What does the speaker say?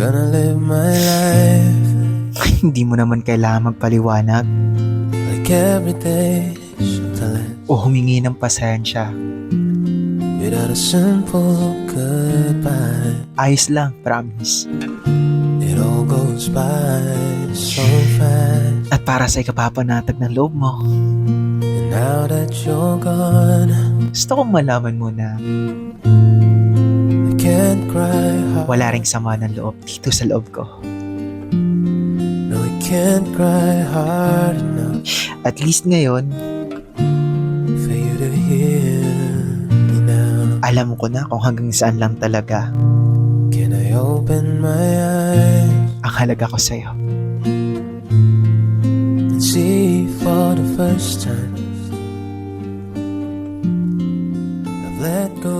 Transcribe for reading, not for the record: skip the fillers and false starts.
gonna live my life Hindi mo naman kailangan magpaliwanag like every day should tell it o humingi ng pasensya. without a simple goodbye. Ayos lang, promise. It all goes by so fast. At para sa ikapapanatag ng loob mo, And now that you're gone, gusto kong malaman mo na I can't cry hard. wala ring sama ng loob dito sa loob ko. No, I can't cry hard enough At least ngayon, for you to hear me now. alam ko na kung hanggang saan lang talaga Can I open my eyes ang halaga ko sa'yo. and see for the first time I've let go